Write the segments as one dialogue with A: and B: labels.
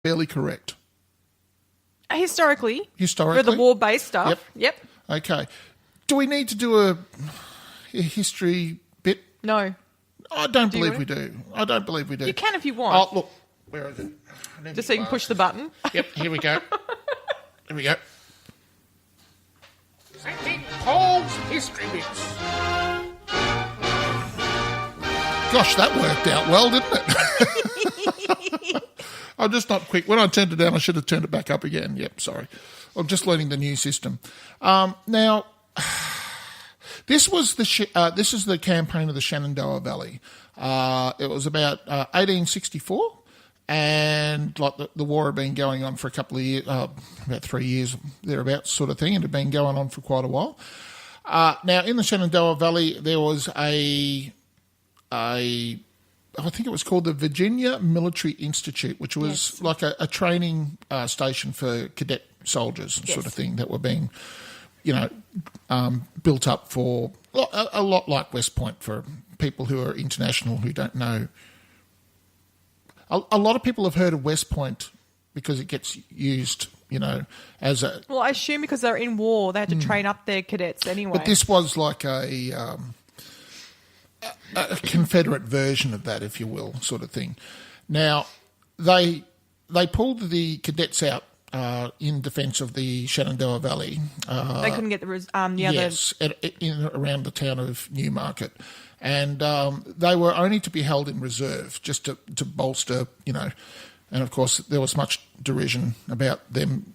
A: Fairly correct.
B: Historically.
A: Historically.
B: For the war-based stuff. Yep.
A: Okay. Do we need to do a history bit?
B: No.
A: I don't believe we do. I don't believe we do.
B: You can if you want.
A: Oh, look. Where is it?
B: Just so you can push the button.
A: Yep, here we go. Here we go. Presenting Paul's History Bits. Gosh, that worked out well, didn't it? I'm just not quick. When I turned it down, I should have turned it back up again. Yep, sorry. I'm just learning the new system. Now, this is the campaign of the Shenandoah Valley. It was about 1864, and like the war had been going on for a couple of years, about 3 years, thereabouts sort of thing, and it had been going on for quite a while. Now, in the Shenandoah Valley, there was I think it was called the Virginia Military Institute, which was like a training station for cadet soldiers and sort of thing that were being, built up for a lot like West Point for people who are international who don't know. A lot of people have heard of West Point because it gets used, as a...
B: Well, I assume because they're in war, they had to train up their cadets anyway.
A: But this was like a Confederate version of that, if you will, sort of thing. They pulled the cadets out in defence of the Shenandoah Valley.
B: They couldn't get the other...
A: Yes, around the town of Newmarket. And they were only to be held in reserve just to bolster, and of course there was much derision about them,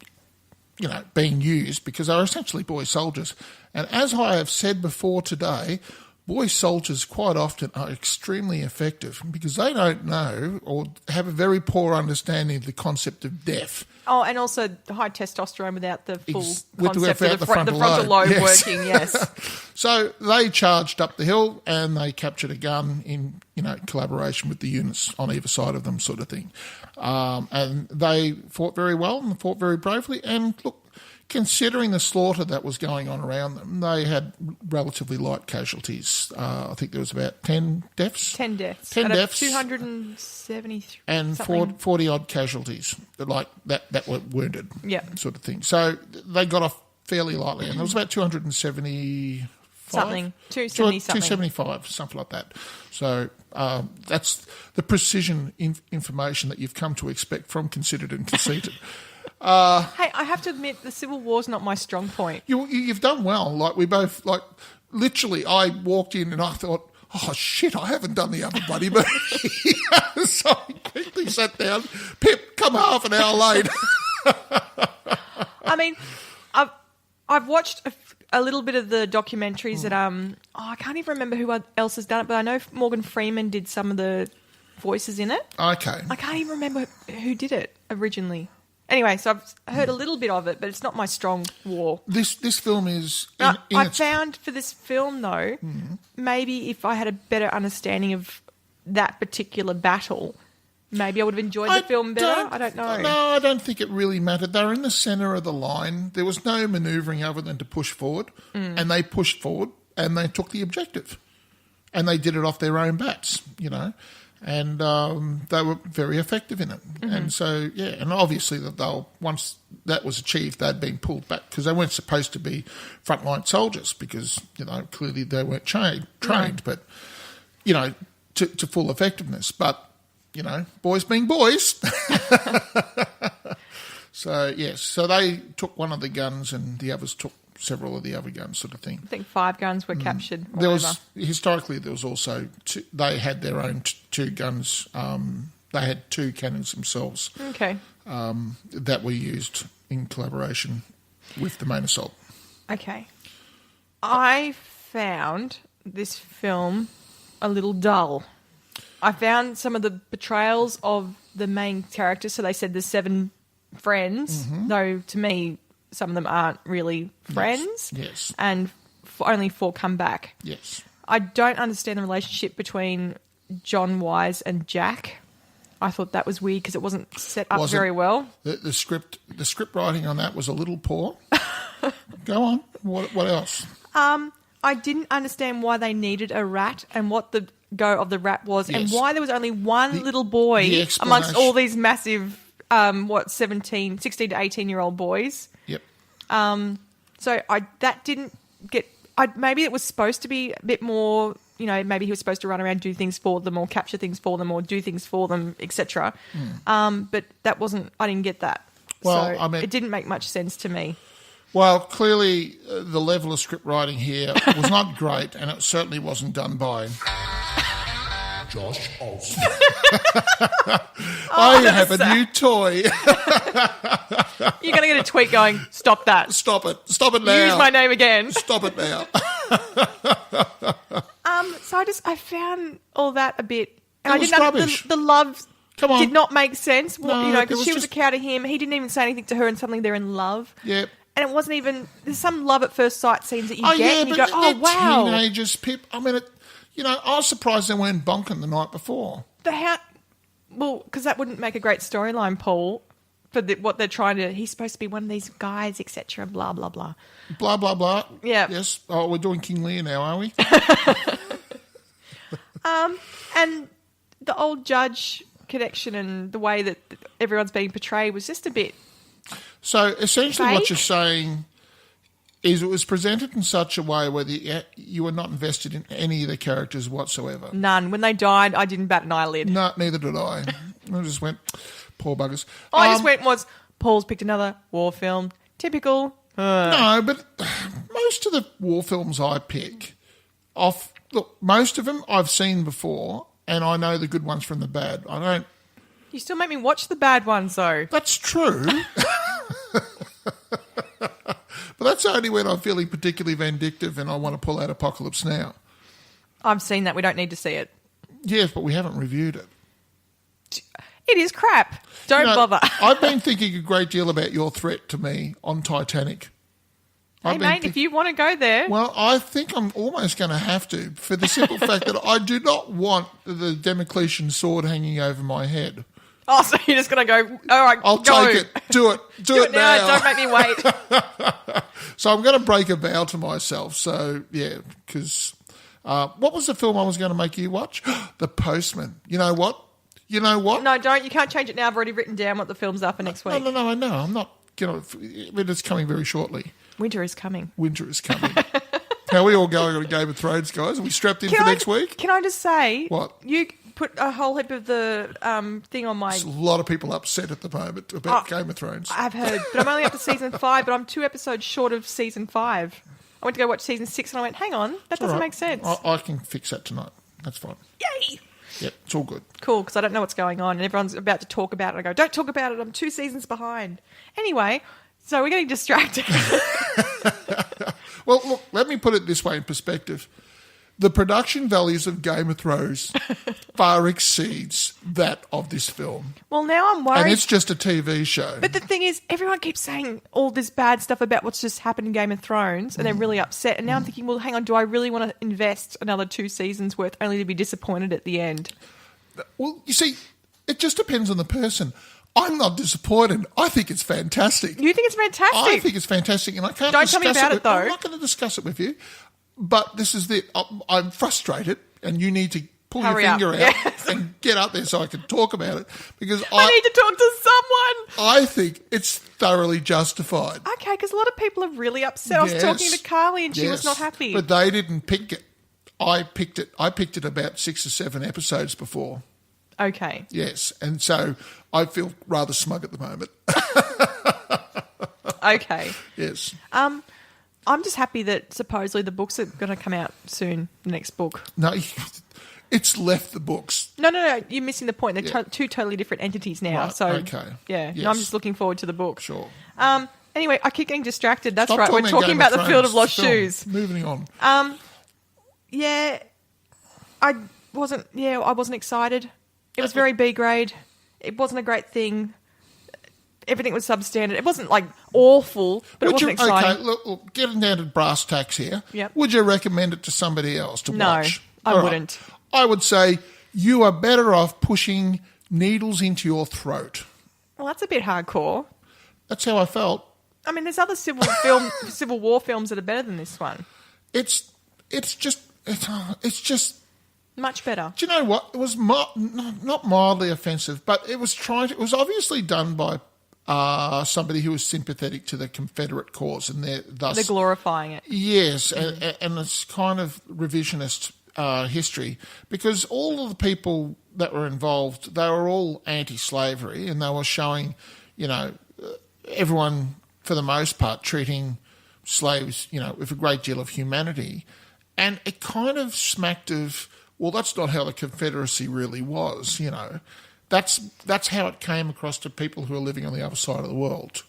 A: being used because they were essentially boy soldiers. And as I have said before today, boy soldiers quite often are extremely effective because they don't know or have a very poor understanding of the concept of death.
B: Oh, and also high testosterone without the full
A: without
B: concept of
A: the
B: frontal
A: frontal
B: lobe
A: yes.
B: working, yes.
A: So they charged up the hill and they captured a gun in, collaboration with the units on either side of them sort of thing. And they fought very well and fought very bravely. And look, considering the slaughter that was going on around them, they had relatively light casualties. I think there was about 10 deaths.
B: 10 deaths.
A: 10 deaths.
B: 273.
A: And 40-odd casualties like that were wounded, sort of thing. So they got off fairly lightly. And there was about 275.
B: Something. 270 something.
A: 275, something like that. So that's the precision information that you've come to expect from Considered and Conceited.
B: Hey, I have to admit, the Civil War's not my strong point.
A: You've done well. Like we both, literally, I walked in and I thought, oh shit, I haven't done the other bloody movie. So I quickly sat down. Pip, come half an hour late.
B: I mean, I've watched a little bit of the documentaries that I can't even remember who else has done it, but I know Morgan Freeman did some of the voices in it.
A: Okay.
B: I can't even remember who did it originally. Anyway, so I've heard a little bit of it, but it's not my strong war.
A: This film is...
B: I found for this film, though, maybe if I had a better understanding of that particular battle, maybe I would have enjoyed the film better. I don't know.
A: No, I don't think it really mattered. They were in the centre of the line. There was no manoeuvring other than to push forward, and they pushed forward, and they took the objective. And they did it off their own bats, and they were very effective in it. And so, and obviously once that was achieved, they'd been pulled back because they weren't supposed to be frontline soldiers because, clearly they weren't trained, but, to full effectiveness. But, boys being boys. So, yes, so they took one of the guns and the others took several of the other guns sort of thing.
B: I think 5 guns were captured.
A: Historically, there was also they had their own 2 guns. They had 2 cannons themselves.
B: Okay.
A: That were used in collaboration with the main assault.
B: Okay. I found this film a little dull. I found some of the portrayals of the main characters. So they said there's 7 friends, though to me some of them aren't really friends.
A: Yes.
B: And only 4 come back.
A: Yes.
B: I don't understand the relationship between John Wise and Jack. I thought that was weird because it wasn't set up very well.
A: The script writing on that was a little poor. Go on. What else?
B: I didn't understand why they needed a rat and what the go of the rat was and why there was only one little boy amongst all these massive 16 to 18-year-old boys.
A: Yep.
B: So that didn't get... maybe it was supposed to be a bit more... maybe he was supposed to run around, do things for them or capture things for them or do things for them, etc. But that wasn't... I didn't get that.
A: Well,
B: so it didn't make much sense to me.
A: Well, clearly the level of script writing here was not great, and it certainly wasn't done by Josh Olsen. I have a new toy.
B: You're going to get a tweet going, stop that.
A: Stop it. Stop it now.
B: Use my name again.
A: Stop it now.
B: So I found all that a bit... And
A: It
B: I
A: was
B: didn't
A: rubbish.
B: The love
A: Come on.
B: did not make sense.
A: No,
B: Because she was a cow to him. He didn't even say anything to her and suddenly they're in love.
A: Yep.
B: And it wasn't even... There's some love at first sight scenes that you get
A: Yeah,
B: and you
A: but
B: go, oh,
A: they're
B: wow.
A: teenagers, Pip. I mean, I was surprised they weren't bonking the night before.
B: Well, because that wouldn't make a great storyline, Paul, for what they're trying to... He's supposed to be one of these guys, etc., blah, blah, blah.
A: Blah, blah, blah.
B: Yeah.
A: Yes. Oh, we're doing King Lear now, are we?
B: And the old judge connection and the way that everyone's being portrayed was just a bit...
A: So essentially what
B: Fake?
A: you're saying is it was presented in such a way where you were not invested in any of the characters whatsoever.
B: None. When they died, I didn't bat an eyelid.
A: No, neither did I. I just went, poor buggers.
B: All I just went was, Paul's picked another war film. Typical.
A: No, but most of the war films I pick, look, most of them I've seen before, and I know the good ones from the bad. I don't...
B: You still make me watch the bad ones, though.
A: That's true. But that's only when I'm feeling particularly vindictive and I want to pull out Apocalypse Now.
B: I've seen that. We don't need to see it.
A: Yes, but we haven't reviewed it.
B: It is crap. Don't bother.
A: I've been thinking a great deal about your threat to me on Titanic.
B: Hey, mate, if you want to go there...
A: Well, I think I'm almost going to have to, for the simple fact that I do not want the Damocletian sword hanging over my head.
B: Oh, so you're just going to go, all right,
A: I'll
B: go.
A: take it. Do it. Do it now.
B: Don't make me wait.
A: So I'm going to break a vow to myself. So, yeah, because what was the film I was going to make you watch? The Postman. You know what?
B: No, don't. You can't change it now. I've already written down what the films are for next week.
A: No, I know. I'm not going to... It's coming very shortly.
B: Winter is coming.
A: Winter is coming. How are we all going on Game of Thrones, guys? Are we strapped in for next week?
B: Can I just say...
A: What?
B: You put a whole heap of the thing on my...
A: There's a lot of people upset at the moment about Game of Thrones.
B: I've heard, but I'm only up to season 5, but I'm 2 episodes short of season 5. I went to go watch season 6 and I went, hang on, that doesn't make sense.
A: I can fix that tonight. That's fine.
B: Yay!
A: Yep, it's all good.
B: Cool, because I don't know what's going on and everyone's about to talk about it. I go, don't talk about it, I'm 2 seasons behind. Anyway, so we're getting distracted.
A: Well, look, let me put it this way in perspective. The production values of Game of Thrones far exceeds that of this film.
B: Well, now I'm worried.
A: And it's just a TV show.
B: But the thing is, everyone keeps saying all this bad stuff about what's just happened in Game of Thrones, and they're really upset. And now I'm thinking, well, hang on, do I really want to invest another 2 seasons worth only to be disappointed at the end?
A: Well, you see, it just depends on the person. I'm not disappointed. I think it's fantastic.
B: You think it's fantastic?
A: I think it's fantastic, and I can't.
B: Don't tell me about it, though.
A: I'm not going to discuss it with you. But this is it. I'm frustrated, and you need to pull
B: Hurry
A: your
B: up.
A: finger out
B: Yes.
A: and get up there so I can talk about it. Because
B: I need to talk to someone.
A: I think it's thoroughly justified.
B: Okay, because a lot of people are really upset. I was talking to Carly, and she was not happy.
A: But they didn't pick it. I picked it. I picked it about 6 or 7 episodes before.
B: Okay.
A: Yes, and so I feel rather smug at the moment.
B: Okay.
A: Yes.
B: I'm just happy that supposedly the books are going to come out soon, the next book.
A: No, it's left the books.
B: No. You're missing the point. They're 2 totally different entities now.
A: Right,
B: So,
A: okay.
B: Yeah.
A: Yes.
B: No, I'm just looking forward to the book.
A: Sure.
B: Anyway, I keep getting distracted. That's
A: Stop
B: right. We're talking about the
A: Thrones.
B: Field of Lost
A: Film.
B: Shoes.
A: Moving on.
B: Yeah. I wasn't excited. It was very B grade. It wasn't a great thing. Everything was substandard. It wasn't like awful, but it wasn't exciting.
A: Okay, look, getting down to brass tacks here.
B: Yep.
A: Would you recommend it to somebody else to watch?
B: I
A: All right.
B: wouldn't.
A: I would say you are better off pushing needles into your throat.
B: Well, that's a bit hardcore.
A: That's how I felt.
B: I mean, there's other Civil War films that are better than this one.
A: It's just
B: Much better.
A: Do you know what? It was not mildly offensive, but it was obviously done by somebody who was sympathetic to the Confederate cause, and they're
B: glorifying it.
A: Yes, and it's kind of revisionist history, because all of the people that were involved, they were all anti-slavery, and they were showing, everyone for the most part treating slaves, with a great deal of humanity, and it kind of smacked of, well, that's not how the Confederacy really was, That's how it came across to people who are living on the other side of the world.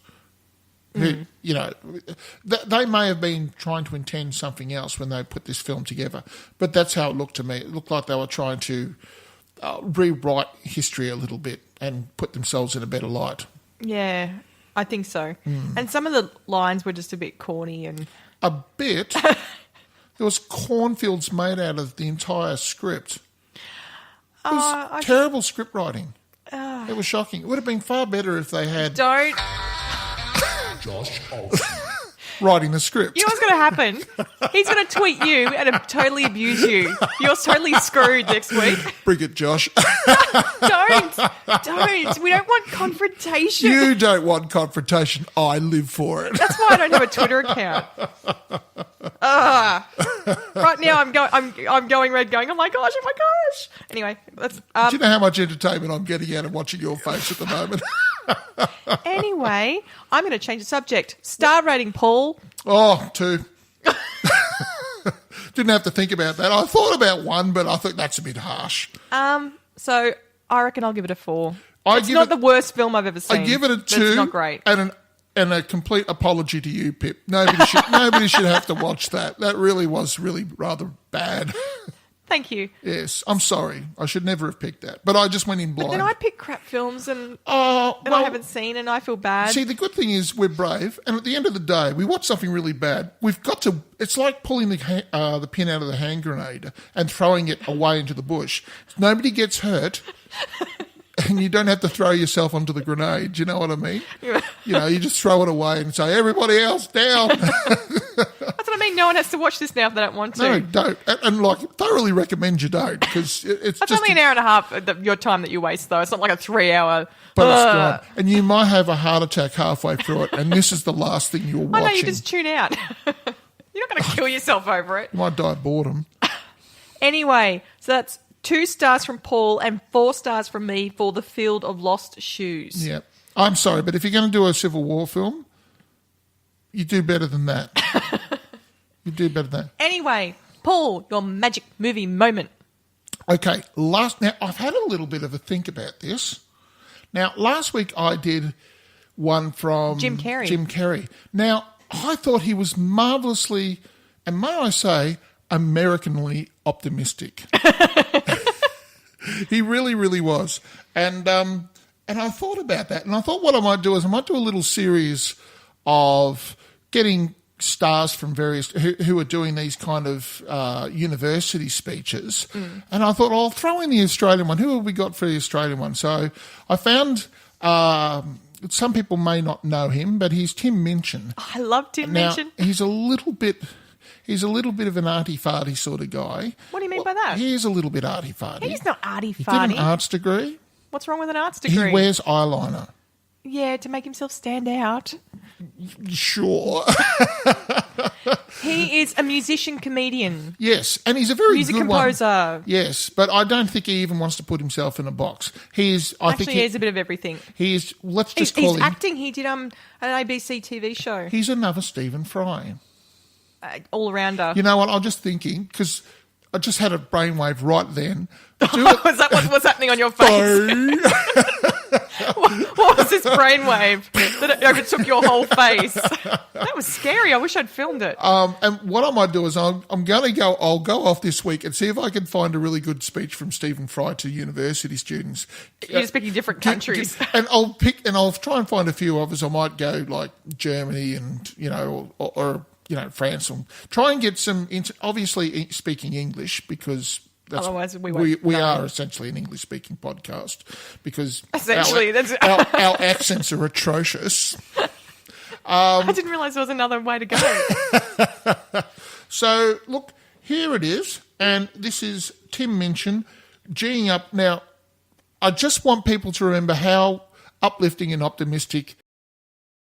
A: Who, they may have been trying to intend something else when they put this film together, but that's how it looked to me. It looked like they were trying to rewrite history a little bit and put themselves in a better light.
B: Yeah, I think so. And some of the lines were just a bit corny and...
A: A bit? There was cornfields made out of the entire script. It was terrible script writing. It was shocking. It would have been far better if they had...
B: Don't...
A: Josh writing the script.
B: You know what's going to happen? He's going to tweet you and totally abuse you. You're totally screwed next week.
A: Bring it, Josh.
B: Don't. We don't want confrontation.
A: You don't want confrontation. I live for it.
B: That's why I don't have a Twitter account. Right now I'm going red, going, oh my gosh. Anyway, let's.
A: Do you know how much entertainment I'm getting out of watching your face at the moment?
B: Anyway, I'm going to change the subject. Star rating, Paul.
A: Oh, 2. Didn't have to think about that. I thought about 1, but I think that's a bit harsh.
B: So I reckon I'll give it a 4. It's not the worst film I've ever seen.
A: I give it a 2.
B: It's not great.
A: And a complete apology to you, Pip. Nobody should have to watch that. That really was rather bad.
B: Thank you.
A: Yes, I'm sorry. I should never have picked that. But I just went in blind.
B: But then I pick crap films and I haven't seen and I feel bad.
A: See, the good thing is we're brave, and at the end of the day, we watch something really bad. We've got to... It's like pulling the pin out of the hand grenade and throwing it away into the bush. Nobody gets hurt, and you don't have to throw yourself onto the grenade. Do you know what I mean? You just throw it away and say, everybody else down.
B: That's what I mean. No one has to watch this now if they don't want to.
A: No, don't. And thoroughly recommend you don't, because it's
B: That's
A: just...
B: only an hour and a half of your time that you waste, though. It's not like a 3-hour...
A: But it's gone. And you might have a heart attack halfway through it, and this is the last thing you're watching.
B: I know, you just tune out. You're not going to kill yourself over it.
A: You might die of boredom.
B: Anyway, so that's 2 stars from Paul and 4 stars from me for The Field of Lost Shoes.
A: Yeah. I'm sorry, but if you're going to do a Civil War film, you do better than that. You do better than that.
B: Anyway, Paul, your magic movie moment.
A: Okay, now I've had a little bit of a think about this. Now, last week I did one from
B: Jim Carrey.
A: Now, I thought he was marvellously, and may I say, Americanly optimistic. He really, really was. And I thought about that, and I thought what I might do is I might do a little series of getting stars from various who are doing these kind of university speeches, and I thought I'll throw in the Australian one. Who have we got for the Australian one? So I found some people may not know him, but he's Tim Minchin.
B: Oh, I love Tim Minchin.
A: He's a little bit of an arty-farty sort of guy.
B: What do you mean by that?
A: He is a little bit arty-farty.
B: He's not arty-farty.
A: He did an arts degree.
B: What's wrong with an arts degree?
A: He wears eyeliner.
B: Yeah, to make himself stand out.
A: Sure.
B: He is a musician-comedian.
A: Yes, and he's a very
B: music
A: good
B: composer.
A: One. Yes, but I don't think he even wants to put himself in a box.
B: He is a bit of everything.
A: He's
B: acting. He did an ABC TV show.
A: He's another Stephen Fry.
B: All-rounder.
A: You know what? I'm just thinking, because I just had a brainwave right then.
B: Was that what was happening on your face? What was this brainwave that overtook your whole face? That was scary. I wish I'd filmed it.
A: And what I might do is I'll go off this week and see if I can find a really good speech from Stephen Fry to university students.
B: You're just picking different countries.
A: And I'll try and find a few others. I might go like Germany and, or France, and try and get some, obviously speaking English, because
B: otherwise we
A: are essentially an English-speaking podcast, because
B: essentially
A: our accents are atrocious.
B: I didn't realise there was another way to go.
A: So, look, here it is. And this is Tim Minchin, G'ing up. Now, I just want people to remember how uplifting and optimistic